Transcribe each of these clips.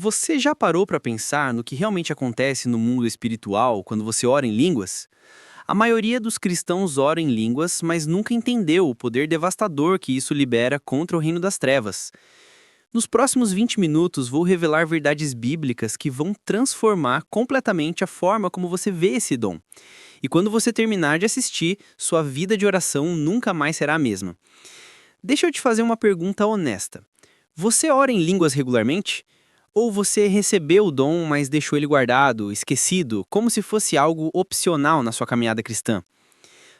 Você já parou para pensar no que realmente acontece no mundo espiritual quando você ora em línguas? A maioria dos cristãos ora em línguas, mas nunca entendeu o poder devastador que isso libera contra o reino das trevas. Nos próximos 20 minutos, vou revelar verdades bíblicas que vão transformar completamente a forma como você vê esse dom. E quando você terminar de assistir, sua vida de oração nunca mais será a mesma. Deixa eu te fazer uma pergunta honesta. Você ora em línguas regularmente? Ou você recebeu o dom, mas deixou ele guardado, esquecido, como se fosse algo opcional na sua caminhada cristã?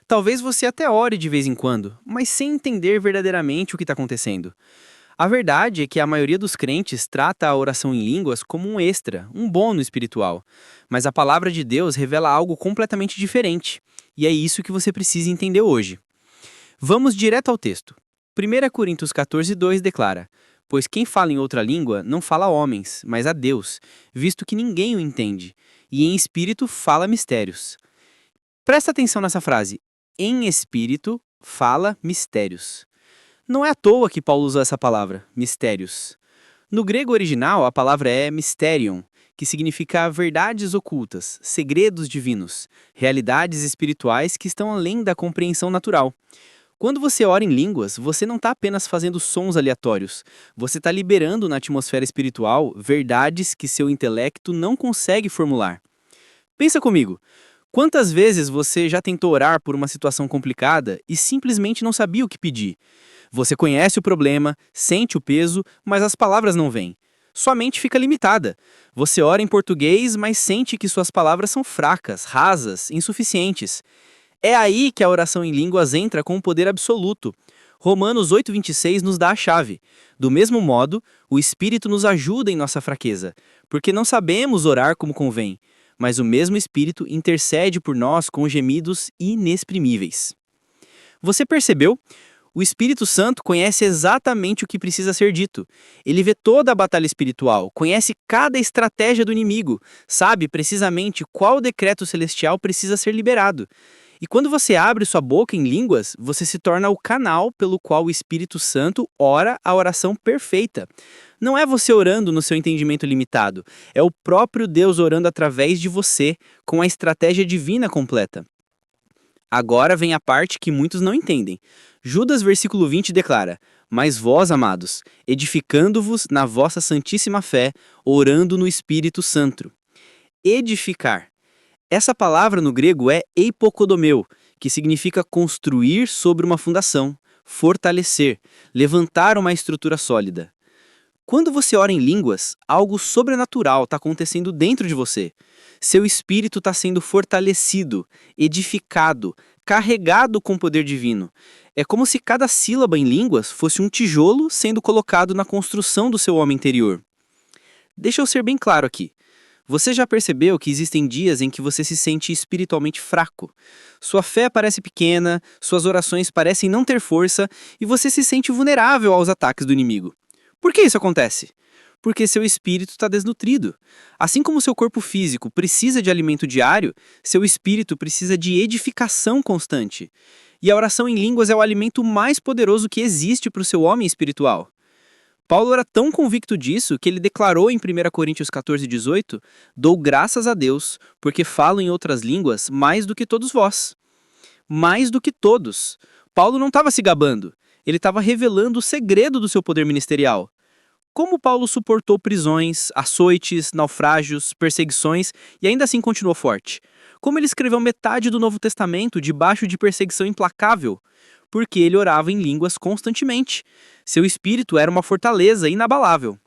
Talvez você até ore de vez em quando, mas sem entender verdadeiramente o que está acontecendo. A verdade é que a maioria dos crentes trata a oração em línguas como um extra, um bônus espiritual. Mas a palavra de Deus revela algo completamente diferente. E é isso que você precisa entender hoje. Vamos direto ao texto. 1 Coríntios 14:2 declara: Pois quem fala em outra língua não fala a homens, mas a Deus, visto que ninguém o entende, e em espírito fala mistérios. Presta atenção nessa frase. Em espírito fala mistérios. Não é à toa que Paulo usou essa palavra, mistérios. No grego original, a palavra é mysterion, que significa verdades ocultas, segredos divinos, realidades espirituais que estão além da compreensão natural. Quando você ora em línguas, você não está apenas fazendo sons aleatórios. Você está liberando na atmosfera espiritual verdades que seu intelecto não consegue formular. Pensa comigo. Quantas vezes você já tentou orar por uma situação complicada e simplesmente não sabia o que pedir? Você conhece o problema, sente o peso, mas as palavras não vêm. Sua mente fica limitada. Você ora em português, mas sente que suas palavras são fracas, rasas, insuficientes. É aí que a oração em línguas entra com um poder absoluto. Romanos 8:26 nos dá a chave. Do mesmo modo, o Espírito nos ajuda em nossa fraqueza, porque não sabemos orar como convém, mas o mesmo Espírito intercede por nós com gemidos inexprimíveis. Você percebeu? O Espírito Santo conhece exatamente o que precisa ser dito. Ele vê toda a batalha espiritual, conhece cada estratégia do inimigo, sabe precisamente qual decreto celestial precisa ser liberado. E quando você abre sua boca em línguas, você se torna o canal pelo qual o Espírito Santo ora a oração perfeita. Não é você orando no seu entendimento limitado, é o próprio Deus orando através de você, com a estratégia divina completa. Agora vem a parte que muitos não entendem. Judas, versículo 20, declara: Mas vós, amados, edificando-vos na vossa santíssima fé, orando no Espírito Santo. Edificar. Essa palavra no grego é eipokodomeu, que significa construir sobre uma fundação, fortalecer, levantar uma estrutura sólida. Quando você ora em línguas, algo sobrenatural está acontecendo dentro de você. Seu espírito está sendo fortalecido, edificado, carregado com poder divino. É como se cada sílaba em línguas fosse um tijolo sendo colocado na construção do seu homem interior. Deixa eu ser bem claro aqui. Você já percebeu que existem dias em que você se sente espiritualmente fraco? Sua fé parece pequena, suas orações parecem não ter força e você se sente vulnerável aos ataques do inimigo. Por que isso acontece? Porque seu espírito está desnutrido. Assim como seu corpo físico precisa de alimento diário, seu espírito precisa de edificação constante. E a oração em línguas é o alimento mais poderoso que existe para o seu homem espiritual. Paulo era tão convicto disso que ele declarou em 1 Coríntios 14:18: Dou graças a Deus, porque falo em outras línguas mais do que todos vós. Mais do que todos. Paulo não estava se gabando, ele estava revelando o segredo do seu poder ministerial. Como Paulo suportou prisões, açoites, naufrágios, perseguições e ainda assim continuou forte? Como ele escreveu metade do Novo Testamento debaixo de perseguição implacável? Porque ele orava em línguas constantemente. Seu espírito era uma fortaleza inabalável.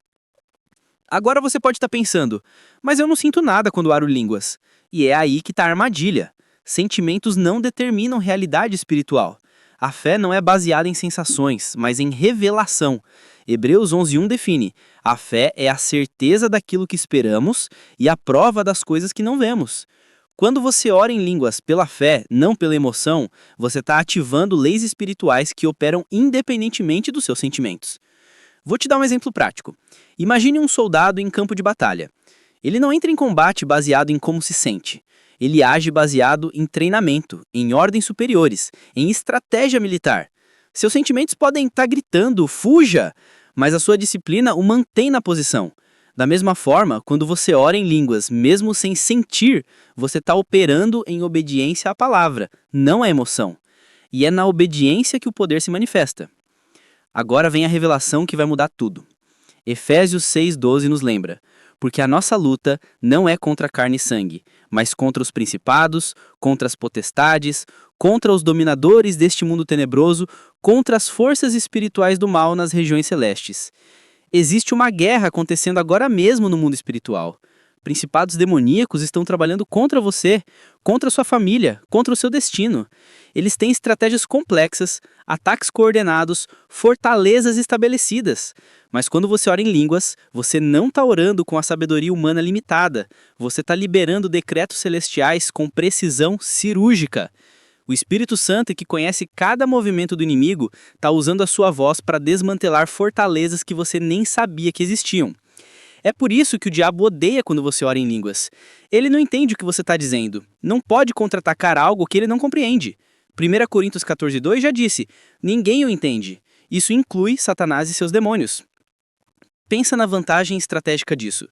Agora você pode estar pensando, mas eu não sinto nada quando oro línguas. E é aí que está a armadilha. Sentimentos não determinam realidade espiritual. A fé não é baseada em sensações, mas em revelação. Hebreus 11:1 define: a fé é a certeza daquilo que esperamos e a prova das coisas que não vemos. Quando você ora em línguas pela fé, não pela emoção, você está ativando leis espirituais que operam independentemente dos seus sentimentos. Vou te dar um exemplo prático. Imagine um soldado em campo de batalha. Ele não entra em combate baseado em como se sente. Ele age baseado em treinamento, em ordens superiores, em estratégia militar. Seus sentimentos podem estar gritando, fuja, mas a sua disciplina o mantém na posição. Da mesma forma, quando você ora em línguas, mesmo sem sentir, você está operando em obediência à palavra, não à emoção. E é na obediência que o poder se manifesta. Agora vem a revelação que vai mudar tudo. Efésios 6,12 nos lembra: porque a nossa luta não é contra carne e sangue, mas contra os principados, contra as potestades, contra os dominadores deste mundo tenebroso, contra as forças espirituais do mal nas regiões celestes. Existe uma guerra acontecendo agora mesmo no mundo espiritual. Principados demoníacos estão trabalhando contra você, contra sua família, contra o seu destino. Eles têm estratégias complexas, ataques coordenados, fortalezas estabelecidas. Mas quando você ora em línguas, você não está orando com a sabedoria humana limitada. Você está liberando decretos celestiais com precisão cirúrgica. O Espírito Santo, que conhece cada movimento do inimigo, está usando a sua voz para desmantelar fortalezas que você nem sabia que existiam. É por isso que o diabo odeia quando você ora em línguas. Ele não entende o que você está dizendo. Não pode contra-atacar algo que ele não compreende. 1 Coríntios 14,2 já disse: ninguém o entende. Isso inclui Satanás e seus demônios. Pensa na vantagem estratégica disso.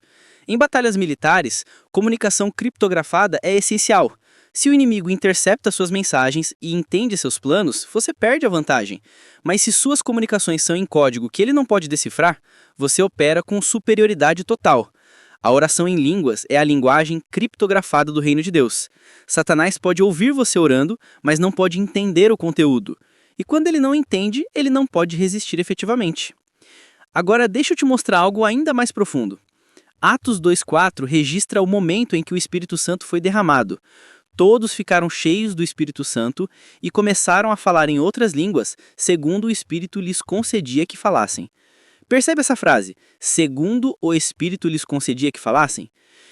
Em batalhas militares, comunicação criptografada é essencial. Se o inimigo intercepta suas mensagens e entende seus planos, você perde a vantagem. Mas se suas comunicações são em código que ele não pode decifrar, você opera com superioridade total. A oração em línguas é a linguagem criptografada do reino de Deus. Satanás pode ouvir você orando, mas não pode entender o conteúdo. E quando ele não entende, ele não pode resistir efetivamente. Agora deixa eu te mostrar algo ainda mais profundo. Atos 2,4 registra o momento em que o Espírito Santo foi derramado. Todos ficaram cheios do Espírito Santo e começaram a falar em outras línguas, segundo o Espírito lhes concedia que falassem. Percebe essa frase? Segundo o Espírito lhes concedia que falassem?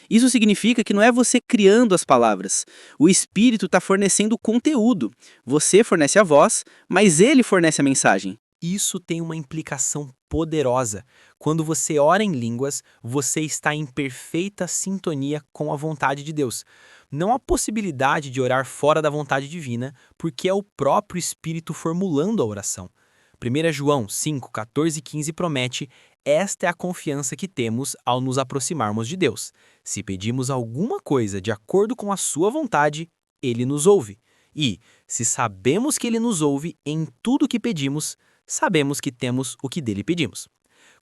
Isso significa que não é você criando as palavras. O Espírito está fornecendo o conteúdo. Você fornece a voz, mas ele fornece a mensagem. Isso tem uma implicação poderosa. Quando você ora em línguas, você está em perfeita sintonia com a vontade de Deus. Não há possibilidade de orar fora da vontade divina, porque é o próprio Espírito formulando a oração. 1 João 5, 14 e 15 promete: esta é a confiança que temos ao nos aproximarmos de Deus. Se pedimos alguma coisa de acordo com a sua vontade, ele nos ouve. E, se sabemos que ele nos ouve em tudo o que pedimos, sabemos que temos o que dele pedimos.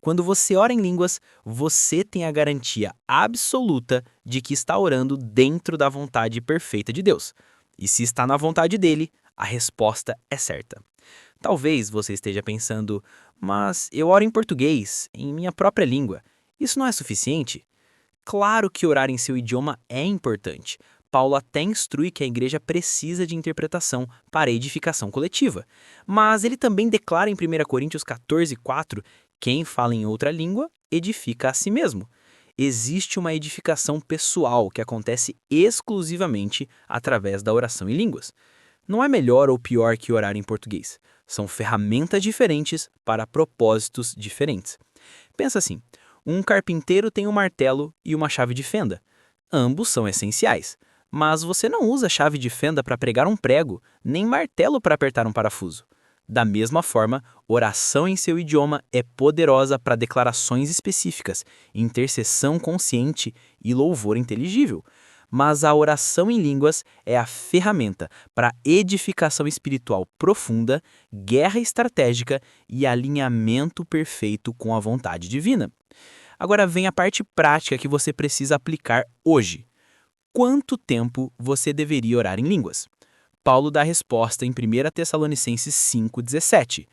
Quando você ora em línguas, você tem a garantia absoluta de que está orando dentro da vontade perfeita de Deus. E se está na vontade dele, a resposta é certa. Talvez você esteja pensando: mas eu oro em português, em minha própria língua. Isso não é suficiente? Claro que orar em seu idioma é importante. Paulo até instrui que a igreja precisa de interpretação para edificação coletiva. Mas ele também declara em 1 Coríntios 14, 4, quem fala em outra língua edifica a si mesmo. Existe uma edificação pessoal que acontece exclusivamente através da oração em línguas. Não é melhor ou pior que orar em português. São ferramentas diferentes para propósitos diferentes. Pensa assim, um carpinteiro tem um martelo e uma chave de fenda. Ambos são essenciais. Mas você não usa chave de fenda para pregar um prego, nem martelo para apertar um parafuso. Da mesma forma, oração em seu idioma é poderosa para declarações específicas, intercessão consciente e louvor inteligível. Mas a oração em línguas é a ferramenta para edificação espiritual profunda, guerra estratégica e alinhamento perfeito com a vontade divina. Agora vem a parte prática que você precisa aplicar hoje. Quanto tempo você deveria orar em línguas? Paulo dá a resposta em 1 Tessalonicenses 5,17.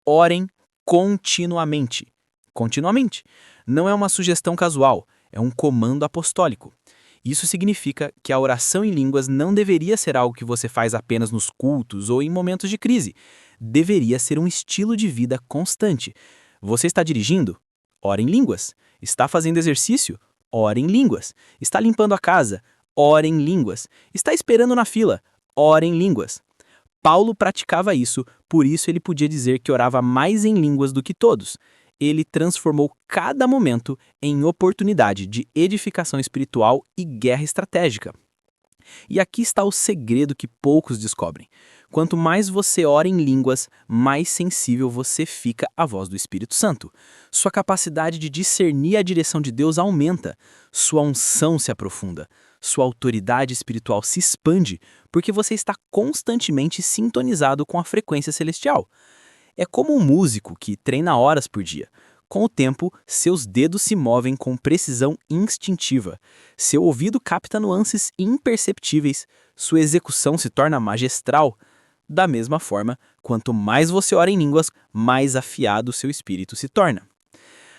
Orem continuamente. Continuamente. Não é uma sugestão casual, é um comando apostólico. Isso significa que a oração em línguas não deveria ser algo que você faz apenas nos cultos ou em momentos de crise. Deveria ser um estilo de vida constante. Você está dirigindo? Ore em línguas. Está fazendo exercício? Ore em línguas. Está limpando a casa? Ore em línguas. Está esperando na fila? Ore em línguas. Paulo praticava isso, por isso ele podia dizer que orava mais em línguas do que todos. Ele transformou cada momento em oportunidade de edificação espiritual e guerra estratégica. E aqui está o segredo que poucos descobrem. Quanto mais você ora em línguas, mais sensível você fica à voz do Espírito Santo. Sua capacidade de discernir a direção de Deus aumenta, sua unção se aprofunda, sua autoridade espiritual se expande, porque você está constantemente sintonizado com a frequência celestial. É como um músico que treina horas por dia. Com o tempo, seus dedos se movem com precisão instintiva, seu ouvido capta nuances imperceptíveis, sua execução se torna magistral. Da mesma forma, quanto mais você ora em línguas, mais afiado seu espírito se torna.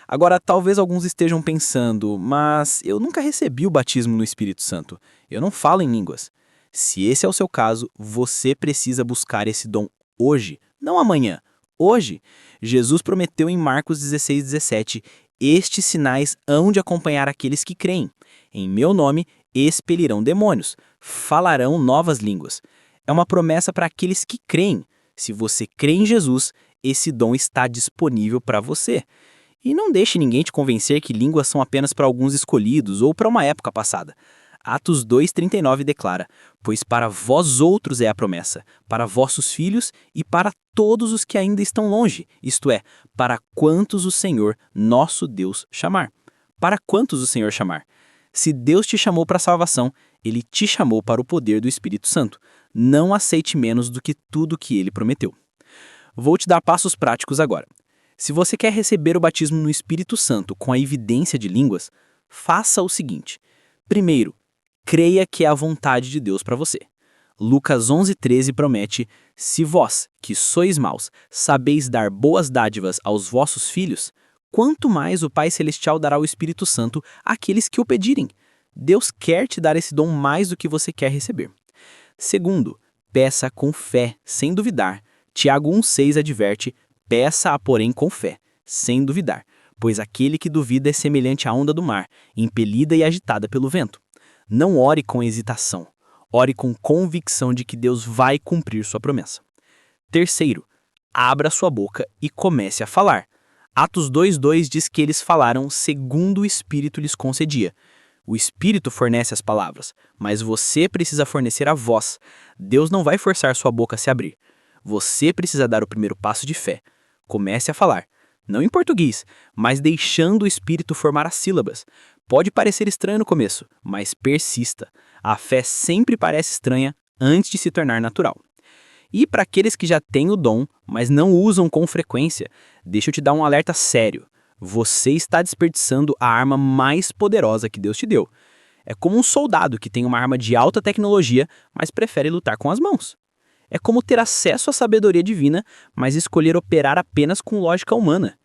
Agora, talvez alguns estejam pensando, mas eu nunca recebi o batismo no Espírito Santo. Eu não falo em línguas. Se esse é o seu caso, você precisa buscar esse dom hoje, não amanhã. Hoje, Jesus prometeu em Marcos 16:17, estes sinais hão de acompanhar aqueles que creem. Em meu nome expelirão demônios, falarão novas línguas. É uma promessa para aqueles que creem. Se você crê em Jesus, esse dom está disponível para você. E não deixe ninguém te convencer que línguas são apenas para alguns escolhidos ou para uma época passada. Atos 2:39 declara, pois para vós outros é a promessa, para vossos filhos e para todos os que ainda estão longe, isto é, para quantos o Senhor, nosso Deus, chamar. Para quantos o Senhor chamar? Se Deus te chamou para a salvação, Ele te chamou para o poder do Espírito Santo. Não aceite menos do que tudo que Ele prometeu. Vou te dar passos práticos agora. Se você quer receber o batismo no Espírito Santo com a evidência de línguas, faça o seguinte. Primeiro, creia que é a vontade de Deus para você. Lucas 11:13 promete, se vós, que sois maus, sabeis dar boas dádivas aos vossos filhos, quanto mais o Pai Celestial dará o Espírito Santo àqueles que o pedirem. Deus quer te dar esse dom mais do que você quer receber. Segundo, peça com fé, sem duvidar. Tiago 1:6 adverte, peça, porém, com fé, sem duvidar, pois aquele que duvida é semelhante à onda do mar, impelida e agitada pelo vento. Não ore com hesitação, ore com convicção de que Deus vai cumprir sua promessa. Terceiro, abra sua boca e comece a falar. Atos 2:2 diz que eles falaram segundo o Espírito lhes concedia. O Espírito fornece as palavras, mas você precisa fornecer a voz. Deus não vai forçar sua boca a se abrir. Você precisa dar o primeiro passo de fé. Comece a falar. Não em português, mas deixando o Espírito formar as sílabas. Pode parecer estranho no começo, mas persista. A fé sempre parece estranha antes de se tornar natural. E para aqueles que já têm o dom, mas não usam com frequência, deixa eu te dar um alerta sério. Você está desperdiçando a arma mais poderosa que Deus te deu. É como um soldado que tem uma arma de alta tecnologia, mas prefere lutar com as mãos. É como ter acesso à sabedoria divina, mas escolher operar apenas com lógica humana.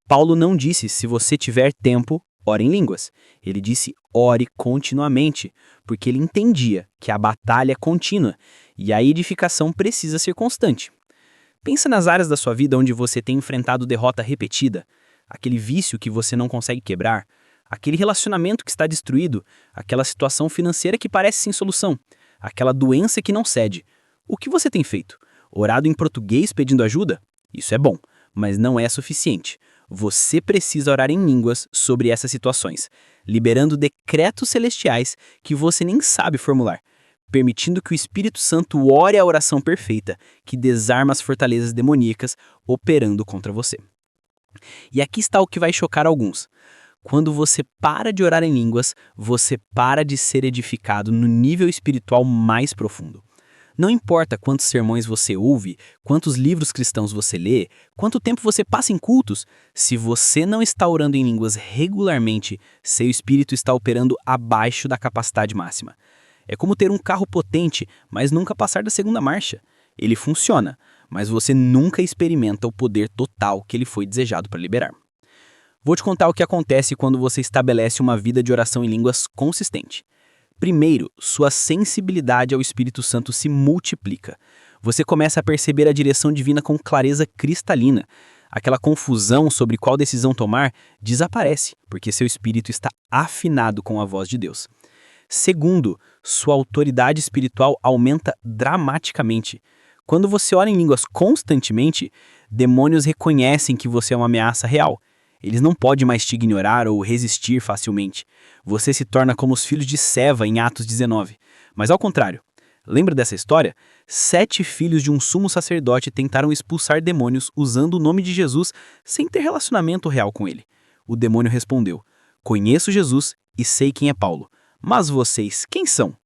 Paulo não disse, se você tiver tempo, ore em línguas. Ele disse, ore continuamente, porque ele entendia que a batalha é contínua e a edificação precisa ser constante. Pensa nas áreas da sua vida onde você tem enfrentado derrota repetida, aquele vício que você não consegue quebrar, aquele relacionamento que está destruído, aquela situação financeira que parece sem solução, aquela doença que não cede. O que você tem feito? Orado em português pedindo ajuda? Isso é bom, mas não é suficiente. Você precisa orar em línguas sobre essas situações, liberando decretos celestiais que você nem sabe formular, permitindo que o Espírito Santo ore a oração perfeita que desarma as fortalezas demoníacas operando contra você. E aqui está o que vai chocar alguns. Quando você para de orar em línguas, você para de ser edificado no nível espiritual mais profundo. Não importa quantos sermões você ouve, quantos livros cristãos você lê, quanto tempo você passa em cultos, se você não está orando em línguas regularmente, seu espírito está operando abaixo da capacidade máxima. É como ter um carro potente, mas nunca passar da segunda marcha. Ele funciona, mas você nunca experimenta o poder total que ele foi desejado para liberar. Vou te contar o que acontece quando você estabelece uma vida de oração em línguas consistente. Primeiro, sua sensibilidade ao Espírito Santo se multiplica. Você começa a perceber a direção divina com clareza cristalina. Aquela confusão sobre qual decisão tomar desaparece, porque seu espírito está afinado com a voz de Deus. Segundo, sua autoridade espiritual aumenta dramaticamente. Quando você ora em línguas constantemente, demônios reconhecem que você é uma ameaça real. Eles não podem mais te ignorar ou resistir facilmente. Você se torna como os filhos de Seva em Atos 19. Mas ao contrário, Lembra dessa história? 7 filhos de um sumo sacerdote tentaram expulsar demônios usando o nome de Jesus sem ter relacionamento real com ele. O demônio respondeu: "Conheço Jesus e sei quem é Paulo, mas vocês quem são?"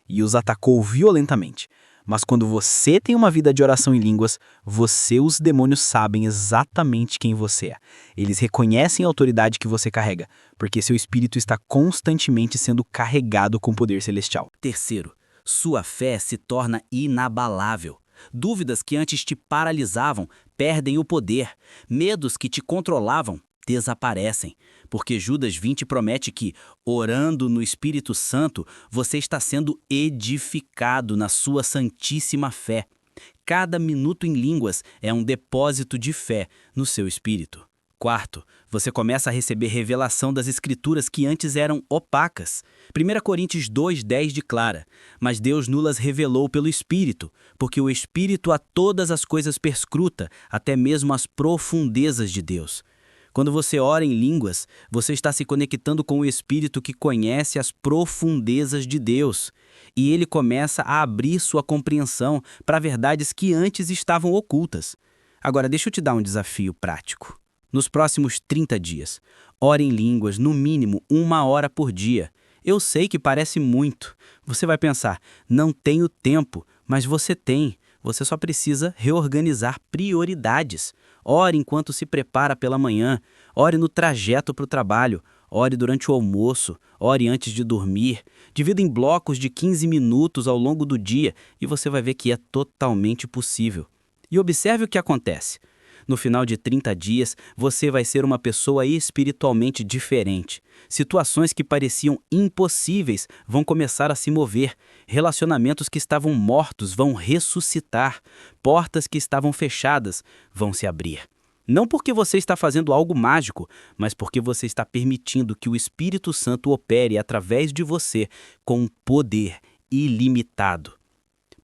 E os atacou violentamente. Mas quando você tem uma vida de oração em línguas, os demônios sabem exatamente quem você é. Eles reconhecem a autoridade que você carrega, porque seu espírito está constantemente sendo carregado com poder celestial. Terceiro, sua fé se torna inabalável. Dúvidas que antes te paralisavam perdem o poder. Medos que te controlavam desaparecem. Porque Judas 20 promete que, orando no Espírito Santo, você está sendo edificado na sua santíssima fé. Cada minuto em línguas é um depósito de fé no seu espírito. Quarto, você começa a receber revelação das Escrituras que antes eram opacas. 1 Coríntios 2:10 declara: "Mas Deus nulas revelou pelo Espírito, porque o Espírito a todas as coisas perscruta, até mesmo as profundezas de Deus." Quando você ora em línguas, você está se conectando com o Espírito que conhece as profundezas de Deus. E ele começa a abrir sua compreensão para verdades que antes estavam ocultas. Agora, deixa eu te dar um desafio prático. Nos próximos 30 dias, ore em línguas no mínimo 1 hora por dia. Eu sei que parece muito. Você vai pensar, não tenho tempo, mas você tem. Você só precisa reorganizar prioridades. Ore enquanto se prepara pela manhã, ore no trajeto para o trabalho, ore durante o almoço, ore antes de dormir. Divida em blocos de 15 minutos ao longo do dia e você vai ver que é totalmente possível. E observe o que acontece. No final de 30 dias, você vai ser uma pessoa espiritualmente diferente. Situações que pareciam impossíveis vão começar a se mover. Relacionamentos que estavam mortos vão ressuscitar. Portas que estavam fechadas vão se abrir. Não porque você está fazendo algo mágico, mas porque você está permitindo que o Espírito Santo opere através de você com poder ilimitado.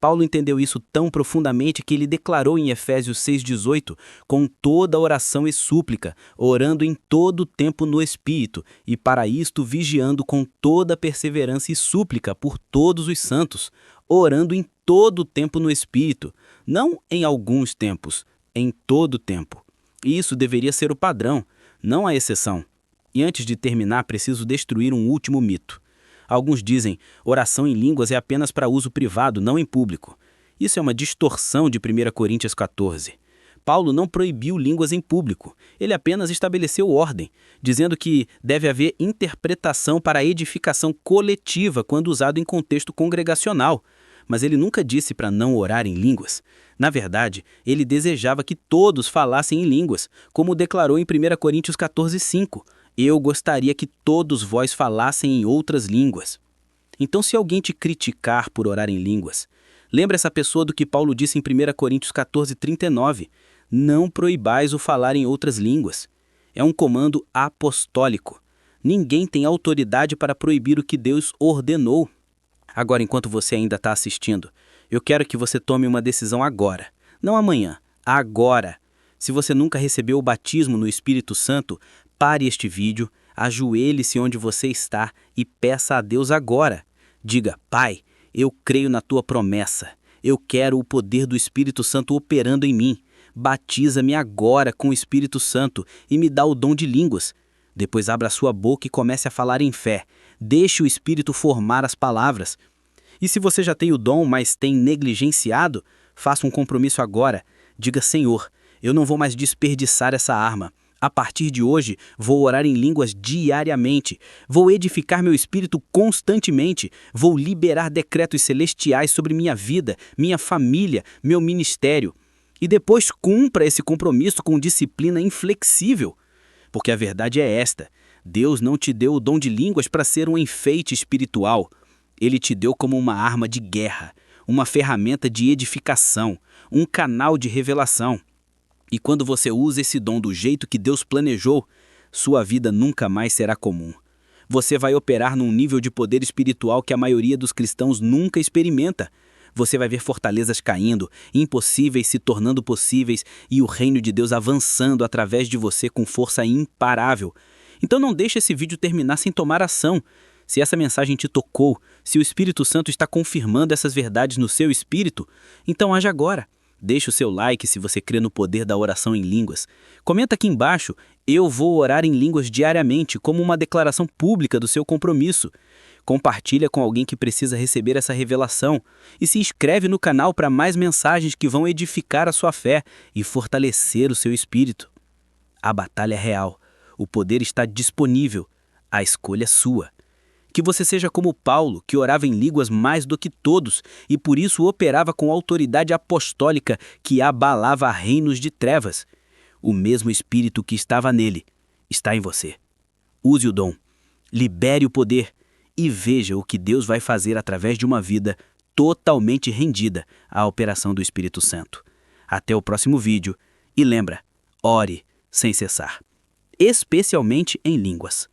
Paulo entendeu isso tão profundamente que ele declarou em Efésios 6,18, com toda oração e súplica, orando em todo o tempo no Espírito, e para isto vigiando com toda perseverança e súplica por todos os santos, orando em todo o tempo no Espírito, não em alguns tempos, em todo o tempo. E isso deveria ser o padrão, não a exceção. E antes de terminar, preciso destruir um último mito. Alguns dizem, oração em línguas é apenas para uso privado, não em público. Isso é uma distorção de 1 Coríntios 14. Paulo não proibiu línguas em público, ele apenas estabeleceu ordem, dizendo que deve haver interpretação para a edificação coletiva quando usado em contexto congregacional. Mas ele nunca disse para não orar em línguas. Na verdade, ele desejava que todos falassem em línguas, como declarou em 1 Coríntios 14:5. Eu gostaria que todos vós falassem em outras línguas. Então, se alguém te criticar por orar em línguas, lembra essa pessoa do que Paulo disse em 1 Coríntios 14:39. Não proibais o falar em outras línguas. É um comando apostólico. Ninguém tem autoridade para proibir o que Deus ordenou. Agora, enquanto você ainda está assistindo, eu quero que você tome uma decisão agora. Não amanhã, agora. Se você nunca recebeu o batismo no Espírito Santo, pare este vídeo, ajoelhe-se onde você está e peça a Deus agora. Diga, Pai, eu creio na tua promessa. Eu quero o poder do Espírito Santo operando em mim. Batiza-me agora com o Espírito Santo e me dá o dom de línguas. Depois abra sua boca e comece a falar em fé. Deixe o Espírito formar as palavras. E se você já tem o dom, mas tem negligenciado, faça um compromisso agora. Diga, Senhor, eu não vou mais desperdiçar essa arma. A partir de hoje, vou orar em línguas diariamente. Vou edificar meu espírito constantemente. Vou liberar decretos celestiais sobre minha vida, minha família, meu ministério. E depois cumpra esse compromisso com disciplina inflexível. Porque a verdade é esta: Deus não te deu o dom de línguas para ser um enfeite espiritual. Ele te deu como uma arma de guerra, uma ferramenta de edificação, um canal de revelação. E quando você usa esse dom do jeito que Deus planejou, sua vida nunca mais será comum. Você vai operar num nível de poder espiritual que a maioria dos cristãos nunca experimenta. Você vai ver fortalezas caindo, impossíveis se tornando possíveis e o reino de Deus avançando através de você com força imparável. Então não deixe esse vídeo terminar sem tomar ação. Se essa mensagem te tocou, se o Espírito Santo está confirmando essas verdades no seu espírito, então age agora. Deixe o seu like se você crê no poder da oração em línguas. Comenta aqui embaixo, eu vou orar em línguas diariamente, como uma declaração pública do seu compromisso. Compartilha com alguém que precisa receber essa revelação e se inscreve no canal para mais mensagens que vão edificar a sua fé e fortalecer o seu espírito. A batalha é real, o poder está disponível, a escolha é sua. Que você seja como Paulo, que orava em línguas mais do que todos e por isso operava com autoridade apostólica que abalava reinos de trevas. O mesmo Espírito que estava nele está em você. Use o dom, libere o poder e veja o que Deus vai fazer através de uma vida totalmente rendida à operação do Espírito Santo. Até o próximo vídeo e lembra, ore sem cessar, especialmente em línguas.